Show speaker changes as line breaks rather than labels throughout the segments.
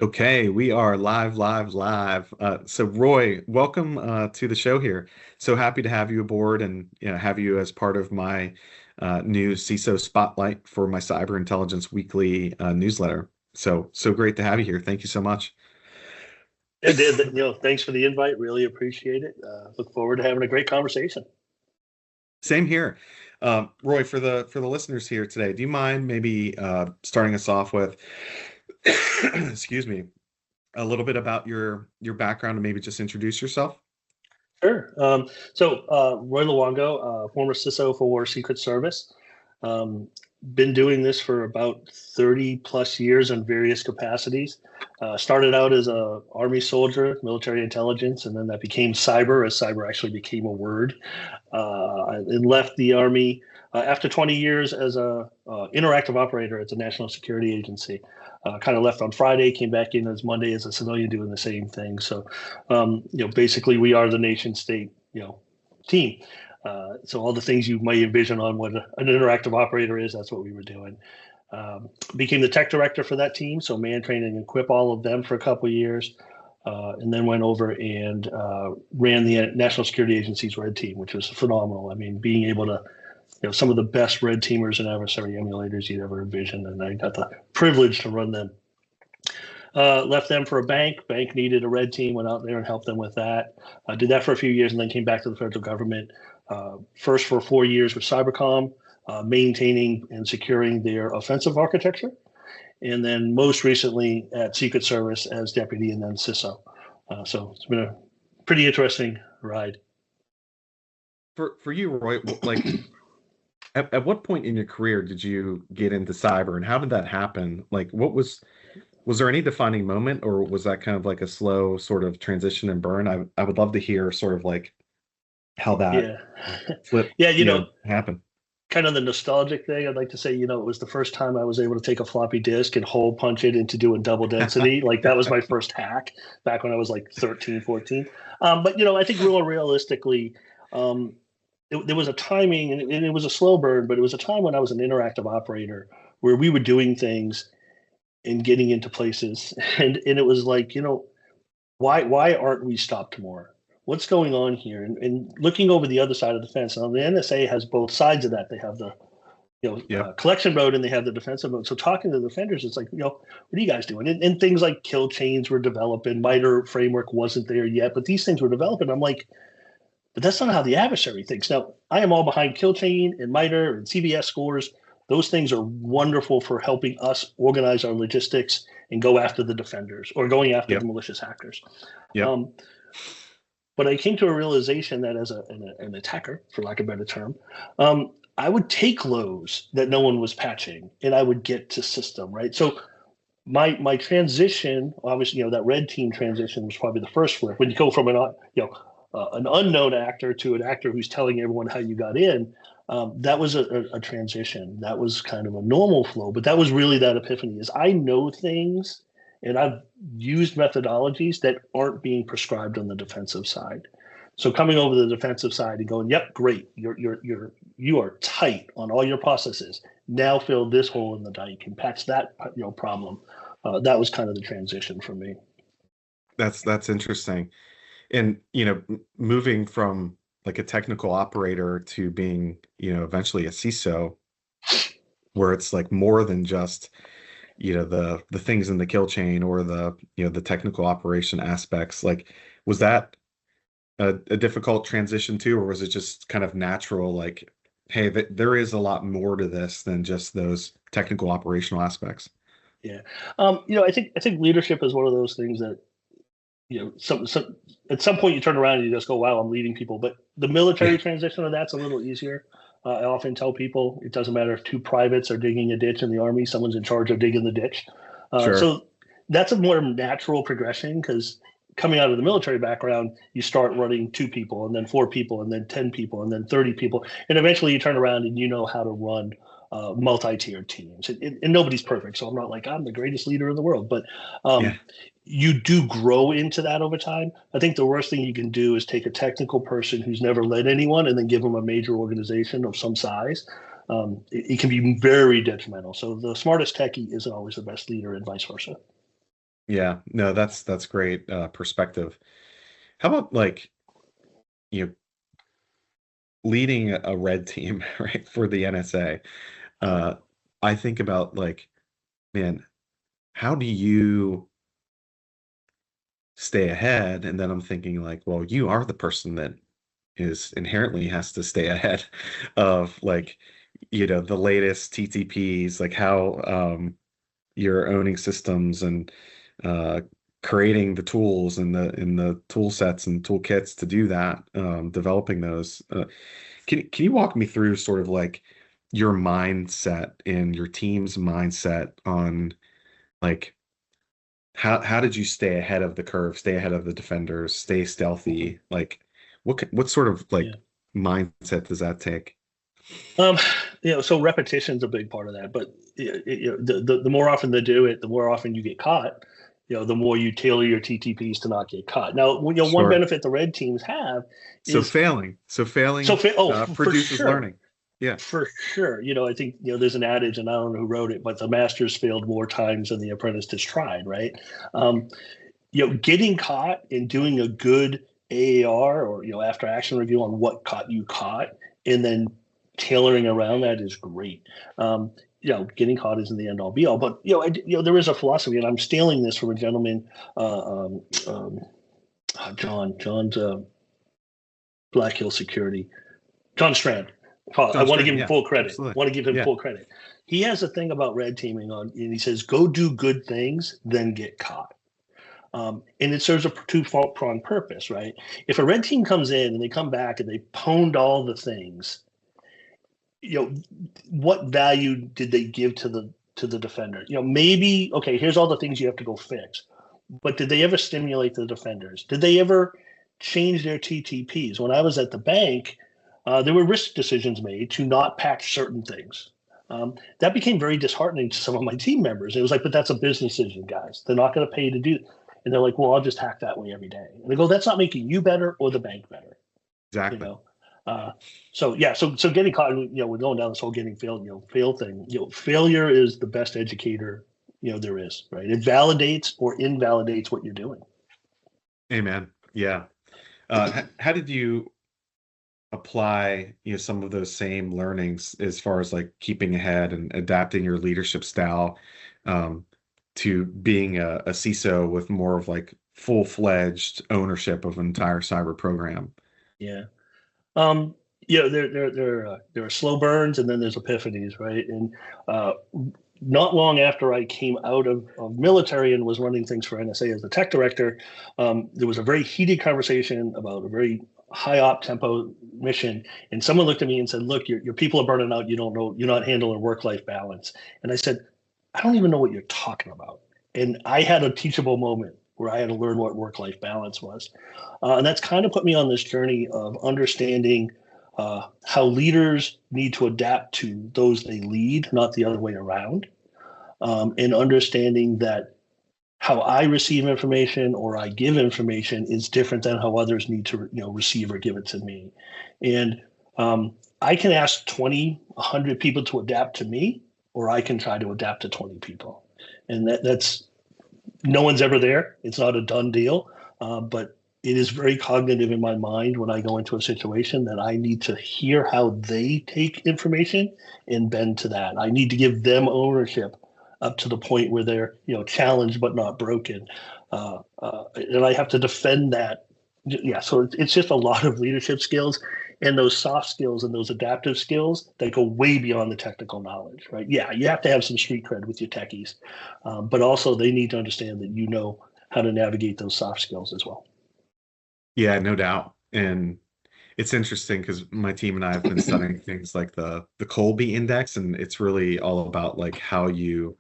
Okay, we are live, live, live. So Roy, welcome to the show here. So happy to have you aboard and have you as part of my new CISO spotlight for my Cyber Intelligence Weekly newsletter. So great to have you here. Thank you so much.
Thanks for the invite. Really appreciate it. Look forward to having a great conversation.
Same here. Roy, for the listeners here today, do you mind maybe starting us off with, excuse me, a little bit about your background and maybe just introduce yourself?
Sure. Roy Luongo, former CISO for Secret Service. Um, been doing this for about 30 plus years in various capacities. Started out as a Army soldier, military intelligence, and then that became cyber, as cyber actually became a word. And left the Army after 20 years as a interactive operator at the National Security Agency. Kind of left on Friday, came back in as Monday as a civilian doing the same thing. So, basically we are the nation state, team. So all the things you might envision on what an interactive operator is, that's what we were doing. Became the tech director for that team. So man, train and equip all of them for a couple of years. And then went over and ran the National Security Agency's red team, which was phenomenal. I mean, being able to, some of the best red teamers and adversary emulators you'd ever envision. And I got the privilege to run them. Left them for a bank. Bank needed a red team, went out there and helped them with that. Did that for a few years and then came back to the federal government. First for 4 years with Cybercom, maintaining and securing their offensive architecture. And then most recently at Secret Service as deputy and then CISO. So it's been a pretty interesting ride.
For you, Roy, like at what point in your career did you get into cyber and how did that happen? Like was there any defining moment or was that kind of like a slow sort of transition and burn? I would love to hear sort of like how that flip happened.
Kind of the nostalgic thing, I'd like to say, it was the first time I was able to take a floppy disk and hole punch it into doing double density. Like that was my first hack back when I was like 13, 14. But, I think realistically, there was a timing and it was a slow burn, but it was a time when I was an interactive operator where we were doing things and getting into places. And it was like, why aren't we stopped more? What's going on here? And looking over the other side of the fence. Now the NSA has both sides of that. They have the collection mode and they have the defensive mode. So talking to the defenders, it's like, what are you guys doing? And things like kill chains were developing. MITRE framework wasn't there yet, but these things were developing. I'm like, but that's not how the adversary thinks. Now I am all behind kill chain and MITRE and CVS scores. Those things are wonderful for helping us organize our logistics and go after the defenders or going after the malicious hackers. But I came to a realization that as an attacker, for lack of a better term, I would take lows that no one was patching and I would get to system, right? So my transition, obviously, that red team transition was probably the first flip. When you go from an unknown actor to an actor who's telling everyone how you got in, that was a transition. That was kind of a normal flow, but that was really that epiphany is I know things and I've used methodologies that aren't being prescribed on the defensive side. So coming over the defensive side and going, yep, great, you are tight on all your processes. Now fill this hole in the die. You can patch that problem. That was kind of the transition for me.
That's interesting. And moving from like a technical operator to being eventually a CISO, where it's like more than just the things in the kill chain or the technical operation aspects. Like, was that a difficult transition too, or was it just kind of natural? Like, hey, there is a lot more to this than just those technical operational aspects.
Yeah, I think leadership is one of those things that some at some point you turn around and you just go, wow, I'm leading people. But the military transition of that's a little easier. I often tell people it doesn't matter if two privates are digging a ditch in the Army, someone's in charge of digging the ditch. So that's a more natural progression because coming out of the military background, you start running 2 people and then 4 people and then 10 people and then 30 people. And eventually you turn around and you know how to run multi-tiered teams. And nobody's perfect. So I'm not like, I'm the greatest leader in the world. But you do grow into that over time. I think the worst thing you can do is take a technical person who's never led anyone and then give them a major organization of some size. It can be very detrimental. So the smartest techie isn't always the best leader and vice versa.
Yeah, no, that's great perspective. How about like, you know, leading a red team, right, for the NSA? Uh, I think about like, man, how do you stay ahead? And then I'm thinking like, well, you are the person that is inherently has to stay ahead of like, the latest TTPs, like how you're owning systems and uh, creating the tools and the tool sets and toolkits to do that, developing those. Can you walk me through sort of like your mindset and your team's mindset on like how did you stay ahead of the curve, stay ahead of the defenders, stay stealthy? Like what sort of
Yeah.
like mindset does that take?
Um, so repetition's a big part of that, but the more often they do it, the more often you get caught. The more you tailor your TTPs to not get caught. Now, one
Sure.
benefit the red teams have
So
is
failing
for
produces
sure,
learning. Yeah,
for sure. I think there's an adage, and I don't know who wrote it, but the masters failed more times than the apprentices tried. Right? Um, getting caught and doing a good AAR or after action review on what you caught, and then tailoring around that is great. Getting caught isn't the end all be all, but there is a philosophy, and I'm stealing this from a gentleman, uh, um, um, John's Black Hill Security, John Strand. I
John
want to give
String.
him
Yeah,
full credit.
absolutely.
Want to give him
Yeah,
full credit. He has a thing about red teaming on, and he says, "Go do good things, then get caught." And it serves a two-pronged purpose, right? If a red team comes in and they come back and they pwned all the things, you know, what value did they give to the defender? Maybe okay, here's all the things you have to go fix, but did they ever stimulate the defenders? Did they ever change their TTPs? When I was at the bank, there were risk decisions made to not patch certain things. That became very disheartening to some of my team members. It was like, but that's a business decision, guys. They're not going to pay you to do. And they're like, well, I'll just hack that way every day. And they go, that's not making you better or the bank better. You
exactly.
know. Uh, so yeah, so getting caught, we're going down this whole getting failed, fail thing. Failure is the best educator, there is, right? It validates or invalidates what you're doing.
Amen. Yeah. How did you apply, some of those same learnings as far as like keeping ahead and adapting your leadership style um, to being a CISO with more of like full-fledged ownership of an entire cyber program?
Yeah. Um, there are slow burns and then there's epiphanies, right? And uh, not long after I came out of military and was running things for NSA as the tech director, there was a very heated conversation about a very high op tempo mission. And someone looked at me and said, look, your people are burning out. You don't know, you're not handling work life balance. And I said, I don't even know what you're talking about. And I had a teachable moment where I had to learn what work life balance was. And that's kind of put me on this journey of understanding how leaders need to adapt to those they lead, not the other way around, and understanding that how I receive information or I give information is different than how others need to receive or give it to me. And I can ask 20, 100 people to adapt to me, or I can try to adapt to 20 people. And that's no one's ever there. It's not a done deal, but it is very cognitive in my mind when I go into a situation that I need to hear how they take information and bend to that. I need to give them ownership up to the point where they're challenged but not broken, and I have to defend that. Yeah, so it's just a lot of leadership skills and those soft skills and those adaptive skills that go way beyond the technical knowledge, right? Yeah, you have to have some street cred with your techies, but also they need to understand that how to navigate those soft skills as well.
Yeah, no doubt. And it's interesting because my team and I have been studying things like the Colby Index, and it's really all about like how you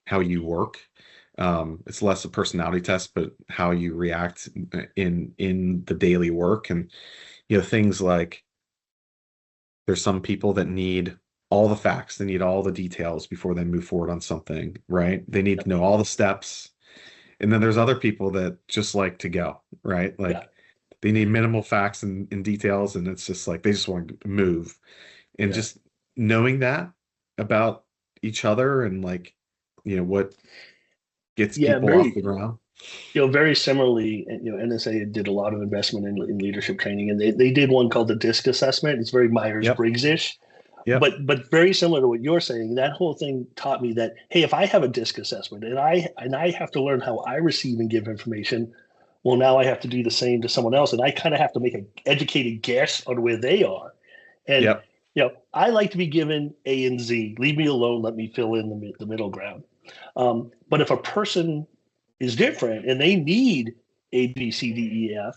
work. It's less a personality test, but how you react in the daily work, and things like there's some people that need all the facts, they need all the details before they move forward on something, right? They need to
Yep.
know all the steps. And then there's other people that just like to go, right?
Yeah,
Like they need minimal facts and details, and it's just like they just want to move. And
yeah,
just knowing that about each other and like, what gets
Yeah,
people off
very,
the ground.
very similarly, NSA did a lot of investment in leadership training, and they did one called the DISC assessment. It's very
Yep.
Myers-Briggs-ish,
Yep.
but very similar to what you're saying. That whole thing taught me that, hey, if I have a DISC assessment and I have to learn how I receive and give information, well, now I have to do the same to someone else, and I kind of have to make an educated guess on where they are. And
Yep.
I like to be given A and Z. Leave me alone. Let me fill in the middle ground. But if a person is different and they need A, B, C, D, E, F,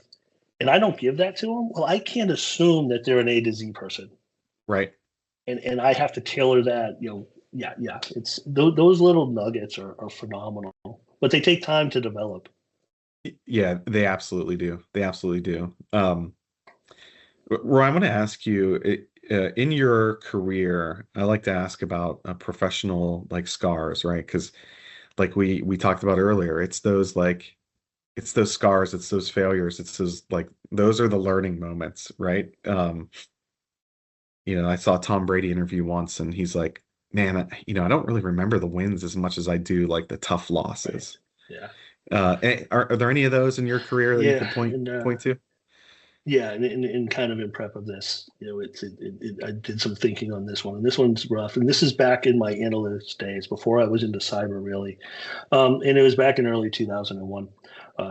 and I don't give that to them, well, I can't assume that they're an A to Z person.
Right.
And I have to tailor that, yeah. It's those little nuggets are phenomenal, but they take time to develop.
Yeah, they absolutely do. They absolutely do. Roy, I want to ask you, in your career, I like to ask about professional like scars, right? Because like we talked about earlier, it's those scars, it's those failures, it's those like those are the learning moments, right? I saw a Tom Brady interview once, and he's like, "Man, I don't really remember the wins as much as I do like the tough
Right.
losses."
Yeah.
Are there any of those in your career that you
Yeah.
could point to?
Yeah, and kind of in prep of this, I did some thinking on this one, and this one's rough. And this is back in my analyst days before I was into cyber, really. And it was back in early 2001.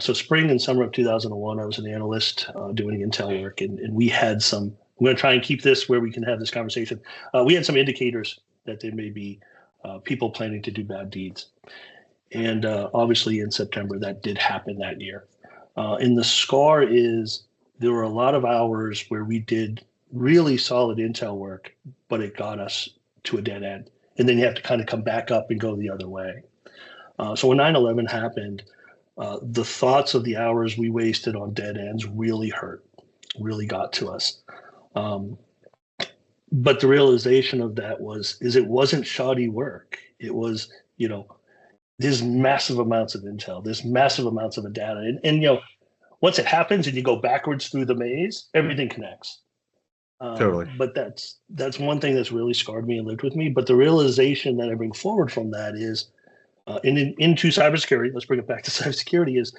So spring and summer of 2001, I was an analyst doing intel work, and we had some. I'm going to try and keep this where we can have this conversation. We had some indicators that there may be people planning to do bad deeds, and obviously in September that did happen that year. And the scar is there were a lot of hours where we did really solid intel work, but it got us to a dead end. And then you have to kind of come back up and go the other way. So when 9/11 happened, the thoughts of the hours we wasted on dead ends really hurt, really got to us. But the realization of that is it wasn't shoddy work. It was, there's massive amounts of intel, there's massive amounts of data. And once it happens and you go backwards through the maze, everything connects.
Totally.
But that's one thing that's really scarred me and lived with me. But the realization that I bring forward from that is, into cybersecurity, let's bring it back to cybersecurity, is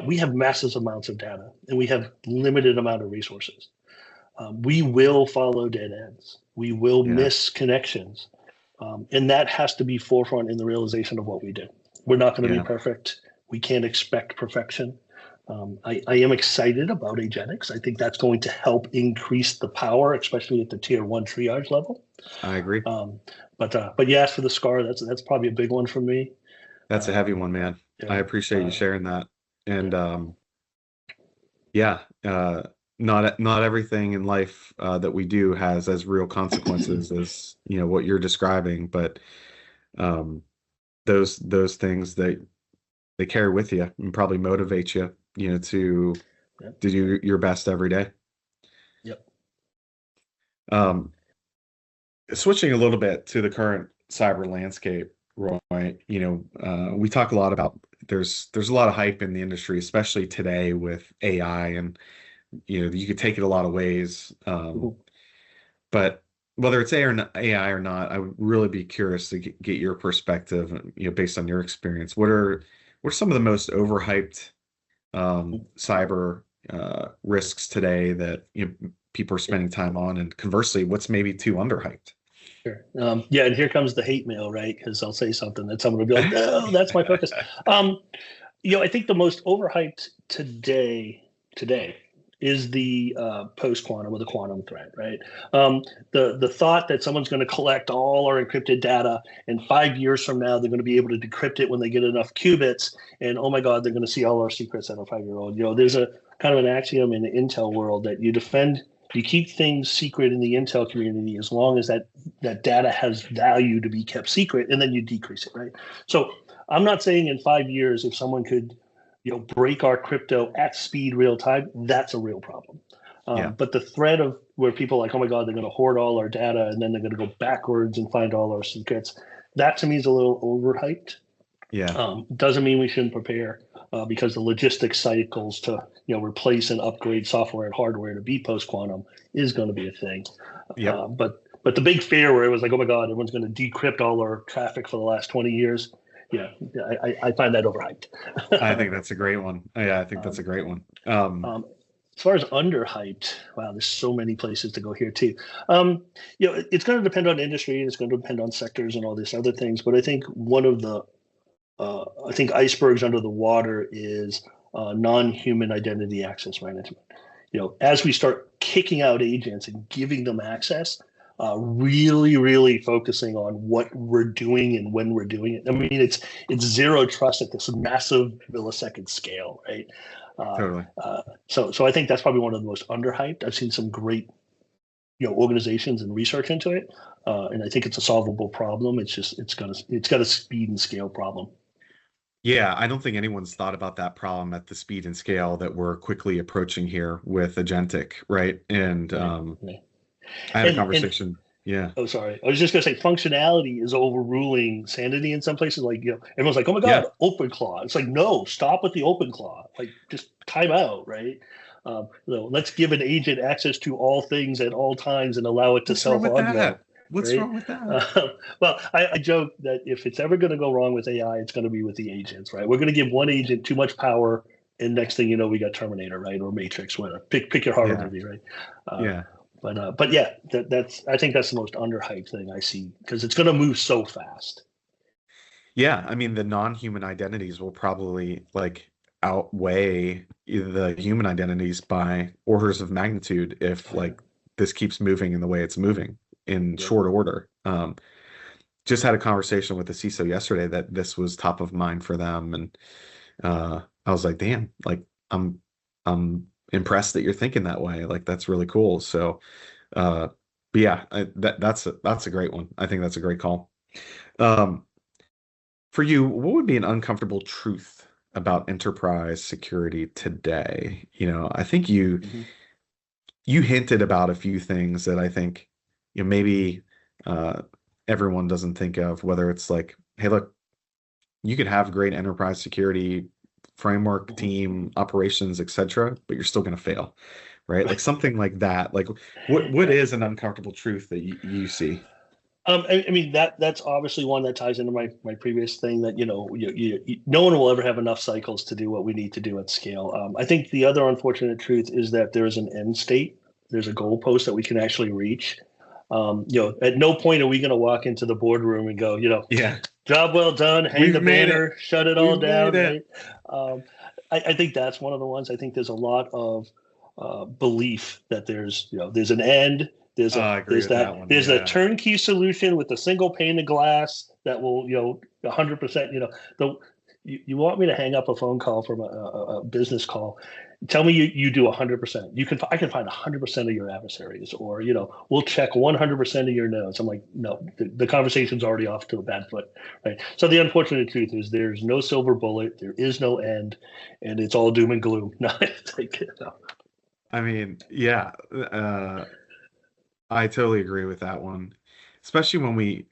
we have massive amounts of data and we have limited amount of resources. We will follow dead ends. We will
Yeah.
miss connections. And that has to be forefront in the realization of what we do. We're not going to
Yeah.
be perfect. We can't expect perfection. I am excited about Agenics. I think that's going to help increase the power, especially at the tier 1 triage level.
I agree.
But yeah, as for the scar, that's probably a big one for me.
That's a heavy one, man. I appreciate you sharing that. And yeah, not everything in life that we do has as real consequences as what you're describing, but those things they carry with you and probably motivate you, to do your best every day.
Yep.
Switching a little bit to the current cyber landscape, Roy, we talk a lot about there's a lot of hype in the industry, especially today with AI, and you could take it a lot of ways. But whether it's AI or not, I would really be curious to get your perspective, based on your experience. What are some of the most overhyped cyber risks today that people are spending time on, and conversely, what's maybe too underhyped?
Sure. Yeah, and here comes the hate mail, right? Because I'll say something that someone will be like, "No, that's my focus." I think the most overhyped today is the post quantum or the quantum threat, right? The thought that someone's going to collect all our encrypted data, and 5 years from now they're going to be able to decrypt it when they get enough qubits, and oh my God, they're going to see all our secrets at a 5-year-old. There's a kind of an axiom in the intel world that you keep things secret in the intel community as long as that data has value to be kept secret, and then you decrease it, right? So I'm not saying in 5 years if someone could break our crypto at speed real time, that's a real problem. But the threat of where people are like, oh my God, they're going to hoard all our data and then they're going to go backwards and find all our secrets, that to me is a little overhyped. Doesn't mean we shouldn't prepare, because the logistics cycles to replace and upgrade software and hardware to be post quantum is going to be a thing. But the big fear where it was like, oh my God, everyone's going to decrypt all our traffic for the last 20 years. I find that overhyped.
I think that's a great one. Yeah, I think that's a great one.
As far as underhyped, wow, there's so many places to go here too. It's going to depend on industry, and it's going to depend on sectors and all these other things. But I think one of the icebergs under the water is non-human identity access management. As we start kicking out agents and giving them access, really, really focusing on what we're doing and when we're doing it. I mean, it's zero trust at this massive millisecond scale, right?
Totally.
So I think that's probably one of the most underhyped. I've seen some great, organizations and research into it, and I think it's a solvable problem. It's got a speed and scale problem.
Yeah, I don't think anyone's thought about that problem at the speed and scale that we're quickly approaching here with agentic, right? And I had a conversation. Yeah.
Oh, sorry. I was just going to say functionality is overruling sanity in some places. Like, everyone's like, oh my God, OpenClaw. It's like, no, stop with the OpenClaw. Like, just time out, right? Let's give an agent access to all things at all times and allow it to self-augment.
What's wrong with that?
Well, I joke that if it's ever going to go wrong with AI, it's going to be with the agents, right? We're going to give one agent too much power, and next thing you know, we got Terminator, right, or Matrix, whatever. Pick your horror movie, right? But yeah, I think that's the most underhyped thing I see, because it's going to move so fast.
Yeah, I mean, the non-human identities will probably outweigh the human identities by orders of magnitude if this keeps moving in the way it's moving in short order. Just had a conversation with the CISO yesterday that this was top of mind for them, and I was like, damn, I'm impressed that you're thinking that way. That's really cool. So but yeah, that's a great one. I think that's a great call. For you, what would be an uncomfortable truth about enterprise security today? I think you hinted about a few things that I think maybe everyone doesn't think of, whether it's hey, look, you could have great enterprise security framework, team, operations, etc., but you're still going to fail, right? Something like that. What is an uncomfortable truth that you see?
I mean, that's obviously one that ties into my previous thing, that no one will ever have enough cycles to do what we need to do at scale. I think the other unfortunate truth is that there is an end state. There's a goalpost that we can actually reach. At no point are we going to walk into the boardroom and go, job well done, hang the banner, shut it all down. Right? I think that's one of the ones. I think there's a lot of belief that there's an end. There's a turnkey solution with a single pane of glass that will 100%. You want me to hang up a phone call from a business call? Tell me you do 100%. I can find 100% of your adversaries, or we'll check 100% of your nodes. I'm like, no, the conversation's already off to a bad foot, right? So the unfortunate truth is there's no silver bullet, there is no end, and it's all doom and gloom.
I mean, yeah, I totally agree with that one, especially when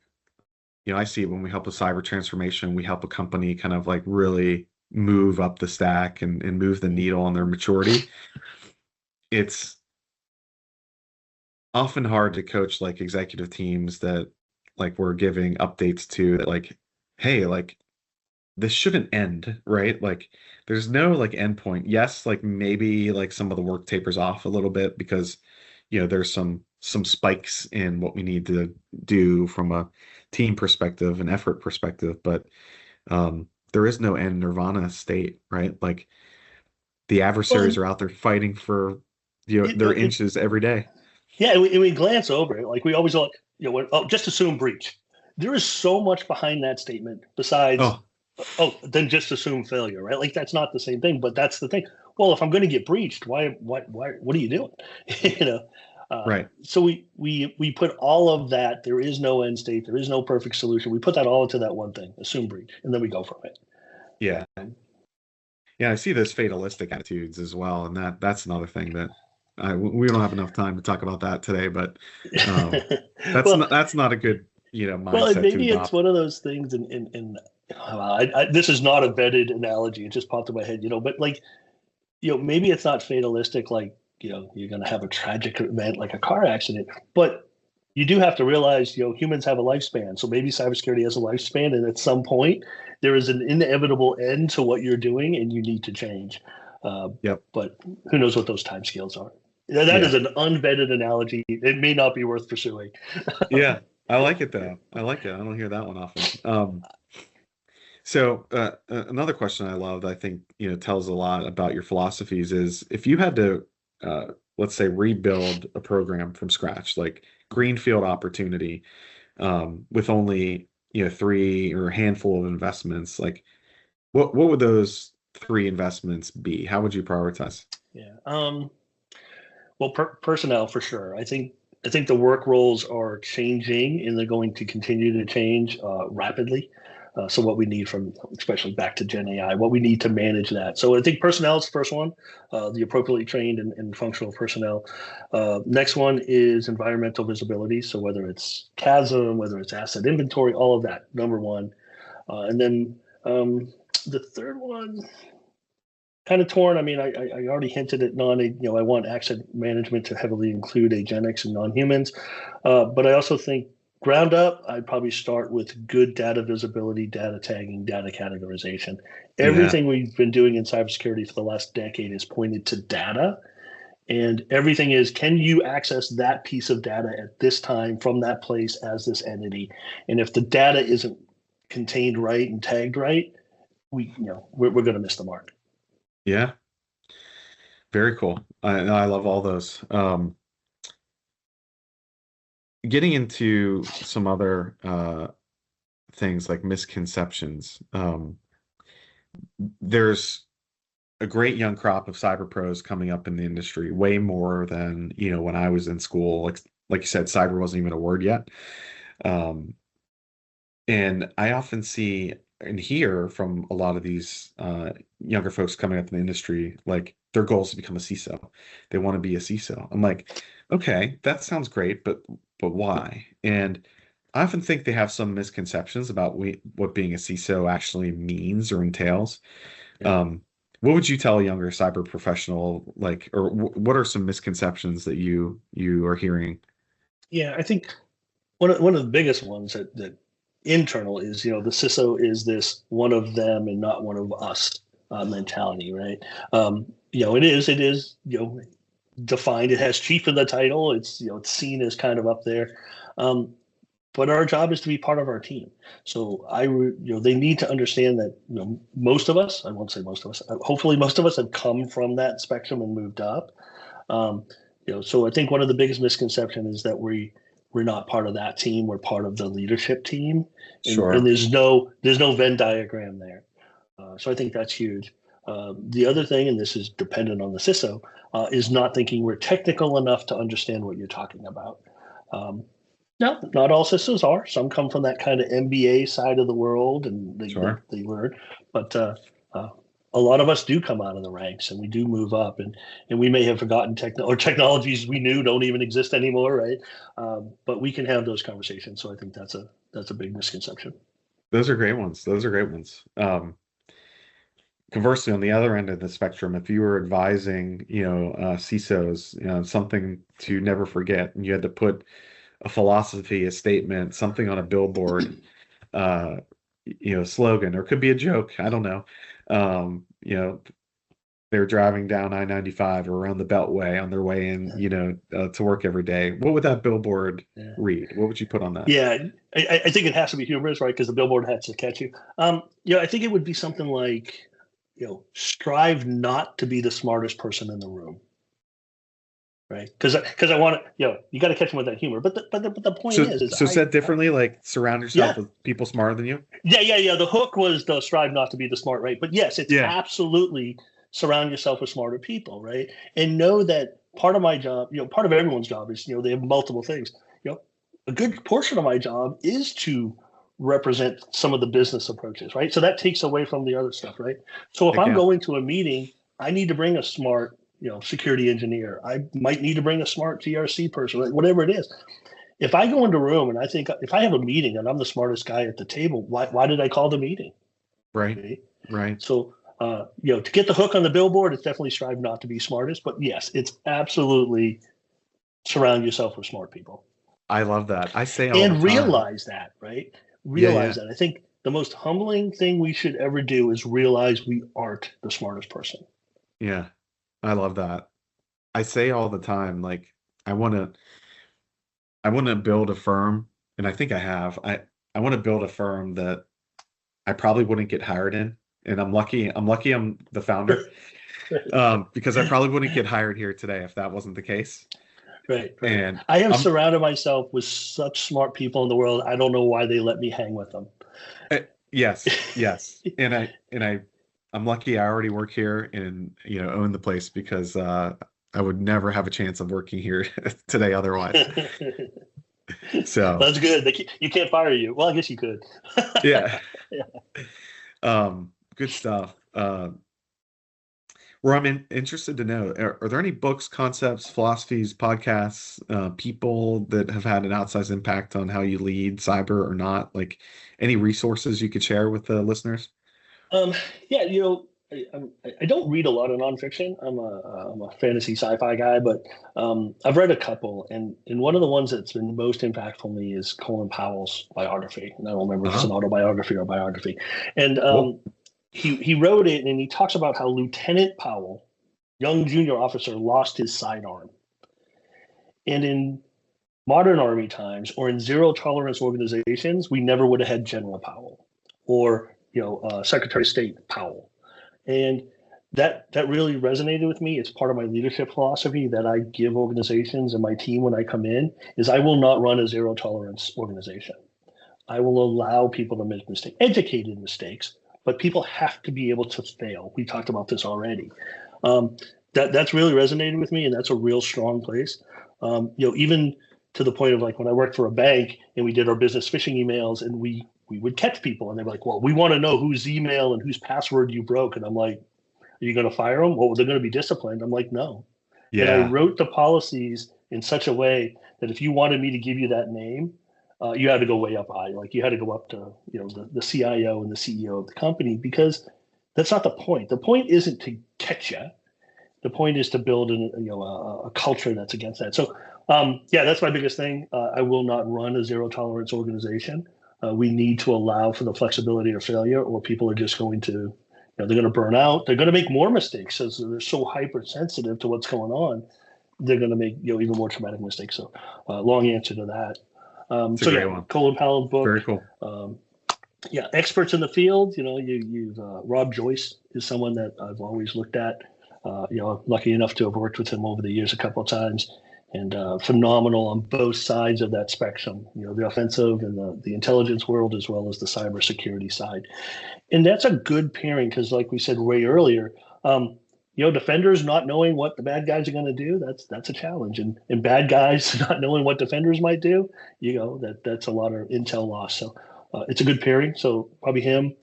I see it when we help a cyber transformation, we help a company kind of really move up the stack and move the needle on their maturity. It's often hard to coach executive teams that we're giving updates to that hey, this shouldn't end, right? There's no end point. Yes, maybe some of the work tapers off a little bit because there's some spikes in what we need to do from a team perspective and effort perspective, but there is no end nirvana state, right? The adversaries are out there fighting for their inches every day.
Yeah, and we glance over it. We always just assume breach. There is so much behind that statement besides then just assume failure, right? That's not the same thing, but that's the thing. Well, if I'm going to get breached, why what are you doing?
Right.
So we put all of that. There is no end state. There is no perfect solution. We put that all into that one thing, assume breach, and then we go from it.
Yeah. Yeah, I see those fatalistic attitudes as well, and that's another thing that we don't have enough time to talk about that today, but that's not a good mindset.
Well, maybe it's one of those things. This is not a vetted analogy. It just popped in my head, but maybe it's not fatalistic. You're going to have a tragic event like a car accident, but you do have to realize, humans have a lifespan. So maybe cybersecurity has a lifespan, and at some point, there is an inevitable end to what you're doing, and you need to change.
Yep.
But who knows what those timescales are? That
Yeah.
is an unvetted analogy. It may not be worth pursuing.
Yeah. I like it though. I like it. I don't hear that one often. So another question I loved, I think, tells a lot about your philosophies is if you had to, let's say, rebuild a program from scratch, like greenfield opportunity, with only, three or a handful of investments, like what would those three investments be? How would you prioritize?
Yeah. Well, personnel for sure. I think the work roles are changing, and they're going to continue to change rapidly. So what we need from, especially back to Gen AI, what we need to manage that. So I think personnel is the first one, the appropriately trained and functional personnel. Next one is environmental visibility. So whether it's CASM, whether it's asset inventory, all of that, number one. And then the third one, kind of torn. I mean, I already hinted at I want asset management to heavily include agenics and non-humans. But I also think ground up, I'd probably start with good data visibility, data tagging, data categorization.
Yeah.
Everything we've been doing in cybersecurity for the last decade is pointed to data. And everything is, can you access that piece of data at this time from that place as this entity? And if the data isn't contained right and tagged right, we're going to miss the mark.
Yeah. Very cool. I love all those. Getting into some other things like misconceptions. There's a great young crop of cyber pros coming up in the industry, way more than, when I was in school. Like you said, cyber wasn't even a word yet. Um, and I often see and hear from a lot of these younger folks coming up in the industry, like their goal is to become a CISO. They want to be a CISO. I'm like, okay, that sounds great, but why? And I often think they have some misconceptions about what being a CISO actually means or entails.
Yeah.
What would you tell a younger cyber professional, like, or what are some misconceptions that you are hearing?
Yeah, I think one of the biggest ones that internal is, the CISO is this one of them and not one of us mentality, right? It is defined. It has chief in the title. It's seen as kind of up there. Um, but our job is to be part of our team. So they need to understand that, most of us, I won't say most of us, hopefully most of us have come from that spectrum and moved up. Um, so I think one of the biggest misconceptions is that we're not part of that team. We're part of the leadership team, and
Sure.
there's no Venn diagram there. So I think that's huge. The other thing, and this is dependent on the CISO, is not thinking we're technical enough to understand what you're talking about. Um, no, not all CISOs are. Some come from that kind of MBA side of the world, and
Sure.
they learn. But uh, a lot of us do come out of the ranks, and we do move up, and we may have forgotten technologies we knew don't even exist anymore, right? But we can have those conversations. So I think that's a big misconception.
Those are great ones. Those are great ones. Conversely, on the other end of the spectrum, if you were advising, CISOs, something to never forget, and you had to put a philosophy, a statement, something on a billboard, uh, slogan, or it could be a joke. I don't know. They're driving down I-95 or around the Beltway on their way in, to work every day. What would that billboard
Yeah.
read? What would you put on that?
Yeah, I think it has to be humorous, right? Because the billboard has to catch you. I think it would be something like, strive not to be the smartest person in the room, right? Because I want to, you got to catch them with that humor. But the point
So,
is
so said differently, like surround yourself
yeah,
with people smarter than you.
yeah. The hook was the strive not to be the smart, right? But yes, it's
Yeah.
absolutely surround yourself with smarter people, right? And know that part of my job, part of everyone's job is, they have multiple things. A good portion of my job is to represent some of the business approaches, right? So that takes away from the other stuff, right? So if
Heck
I'm
yeah.
going to a meeting, I need to bring a smart, security engineer. I might need to bring a smart GRC person, right? Whatever it is. If I go into a room and I think if I have a meeting and I'm the smartest guy at the table, why did I call the meeting?
Right.
Okay?
Right.
So, to get the hook on the billboard, it's definitely strive not to be smartest. But yes, it's absolutely surround yourself with smart people.
I love that. I say all the
And
time.
realize that, right?
Yeah, yeah,
Realize that. I think the most humbling thing we should ever do is realize we aren't the smartest person.
yeah. I love that. I say all the time, like, I want to I want to build a firm, and I think I have. I want to build a firm that I probably wouldn't get hired in, and I'm lucky I'm the founder, because I probably wouldn't get hired here today if that wasn't the case.
Right, right.
And
I have
I'm
surrounded myself with such smart people in the world. I don't know why they let me hang with them.
yes, yes, I'm lucky I already work here and own the place because I would never have a chance of working here today otherwise. So
That's good. You can't fire you. Well, I guess you could.
yeah,
Yeah.
good stuff. Where interested to know, are there any books, concepts, philosophies, podcasts, people that have had an outsized impact on how you lead cyber or not? Like any resources you could share with the listeners?
Um, yeah, I don't read a lot of nonfiction. I'm a fantasy sci-fi guy, but I've read a couple, and one of the ones that's been most impactful to me is Colin Powell's biography. And I don't remember if it's
Uh-huh.
an autobiography or biography. And
Cool.
he wrote it, and he talks about how Lieutenant Powell, young junior officer, lost his sidearm, and in modern Army times or in zero tolerance organizations, we never would have had General Powell or Secretary of State Powell. And that really resonated with me. It's part of my leadership philosophy that I give organizations and my team when I come in is I will not run a zero tolerance organization. I will allow people to make mistakes, educated mistakes, but people have to be able to fail. We talked about this already. Um, that's really resonated with me, and that's a real strong place. Even to the point of like when I worked for a bank and we did our business phishing emails, and we would catch people, and they're like, "Well, we want to know whose email and whose password you broke," and I'm like, "Are you going to fire them? Well, they're going to be disciplined." I'm like, "No," and I
Yeah.
wrote the policies in such a way that if you wanted me to give you that name, you had to go way up high. Like you had to go up to the CIO and the CEO of the company because that's not the point. The point isn't to catch you. The point is to build a culture that's against that. So yeah, that's my biggest thing. I will not run a zero tolerance organization. We need to allow for the flexibility of failure, or people are just going to they're going to burn out. They're going to make more mistakes as they're so hypersensitive to what's going on. They're going to make even more traumatic mistakes. So long answer to that.
It's a
So
great
yeah,
one.
Colin Powell's book.
Very cool.
Yeah, experts in the field. You've Rob Joyce is someone that I've always looked at. I'm lucky enough to have worked with him over the years a couple of times, and phenomenal on both sides of that spectrum. The offensive and the intelligence world, as well as the cybersecurity side, and that's a good pairing because, like we said way earlier, defenders not knowing what the bad guys are going to do, that's a challenge, and bad guys not knowing what defenders might do, that's a lot of intel loss. So it's a good pairing. So probably him,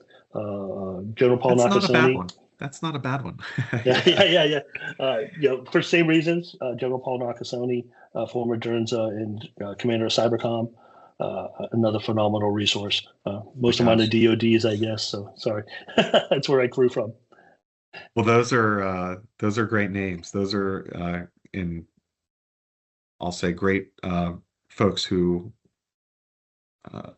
General Paul
That's not a bad
Nakasone.
one. That's not a bad one.
Yeah, yeah,
Yeah.
yeah, yeah. For same reasons, General Paul Nakasone, former Dernza and commander of Cybercom, another phenomenal resource.
My
Most of mine are
gosh.
DoDs, I guess. So sorry, that's where I grew from.
Well, those are great names. Those are in I'll say great folks who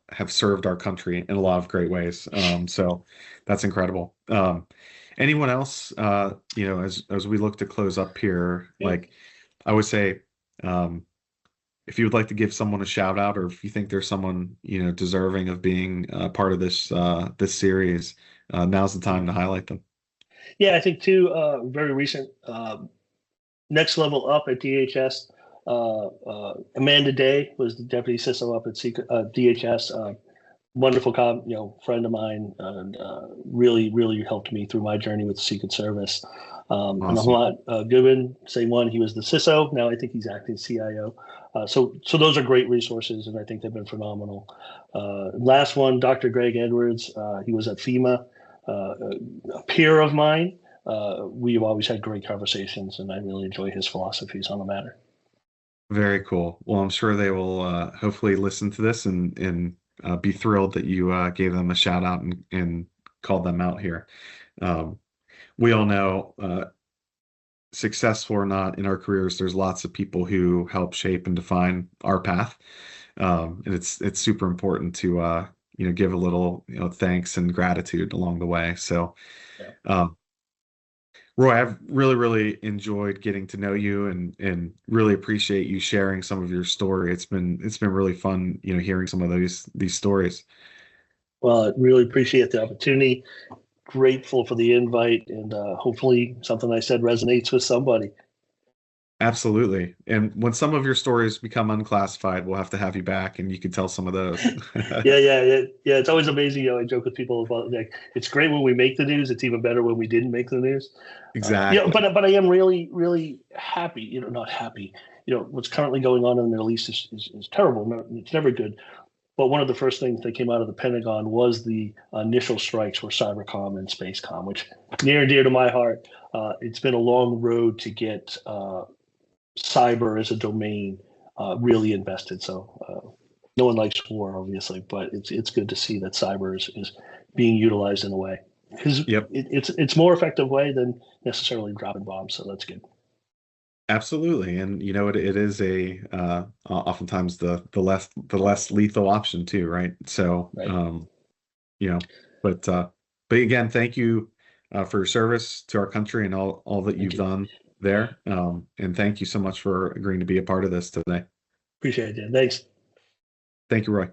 have served our country in a lot of great ways. So that's incredible. Anyone else, as we look to close up here,
Yeah.
like I would say, if you would like to give someone a shout out, or if you think there's someone deserving of being part of this series, now's the time to highlight them.
Yeah, I think two very recent next level up at DHS. Amanda Day was the deputy CISO up at DHS. Wonderful friend of mine, and really, really helped me through my journey with the Secret Service. And
Awesome.
Ahmad Goodwin, same one. He was the CISO. Now I think he's acting CIO. So those are great resources, and I think they've been phenomenal. Last one, Dr. Greg Edwards. He was at FEMA, a peer of mine. We've always had great conversations, and I really enjoy his philosophies on the matter.
Very cool. Well, I'm sure they will hopefully listen to this and be thrilled that you gave them a shout out and called them out here. We all know, successful or not in our careers, there's lots of people who help shape and define our path. And it's super important to give a little thanks and gratitude along the way. So
Yeah.
Roy, I've really, really enjoyed getting to know you and really appreciate you sharing some of your story. It's been really fun, hearing some of these stories.
Well, I really appreciate the opportunity. Grateful for the invite, and hopefully something I said resonates with somebody.
Absolutely. And when some of your stories become unclassified, we'll have to have you back and you can tell some of those.
Yeah. It's always amazing. I joke with people about like it's great when we make the news. It's even better when we didn't make the news.
Exactly.
But I am really really happy. Not happy. What's currently going on in the Middle East is terrible. No, it's never good. But one of the first things that came out of the Pentagon was the initial strikes were cybercom and spacecom, which near and dear to my heart. It's been a long road to get cyber as a domain really invested. So no one likes war, obviously, but it's good to see that cyber is being utilized in a way because
Yep.
it's more effective way than necessarily dropping bombs. So that's good.
Absolutely. And it is a oftentimes the less lethal option too, right? So
Right.
you know, but again, thank you for your service to our country and all that
Thank
you've
you.
done there. And thank you so much for agreeing to be a part of this today.
Appreciate it. Dan. Thanks.
Thank you, Roy.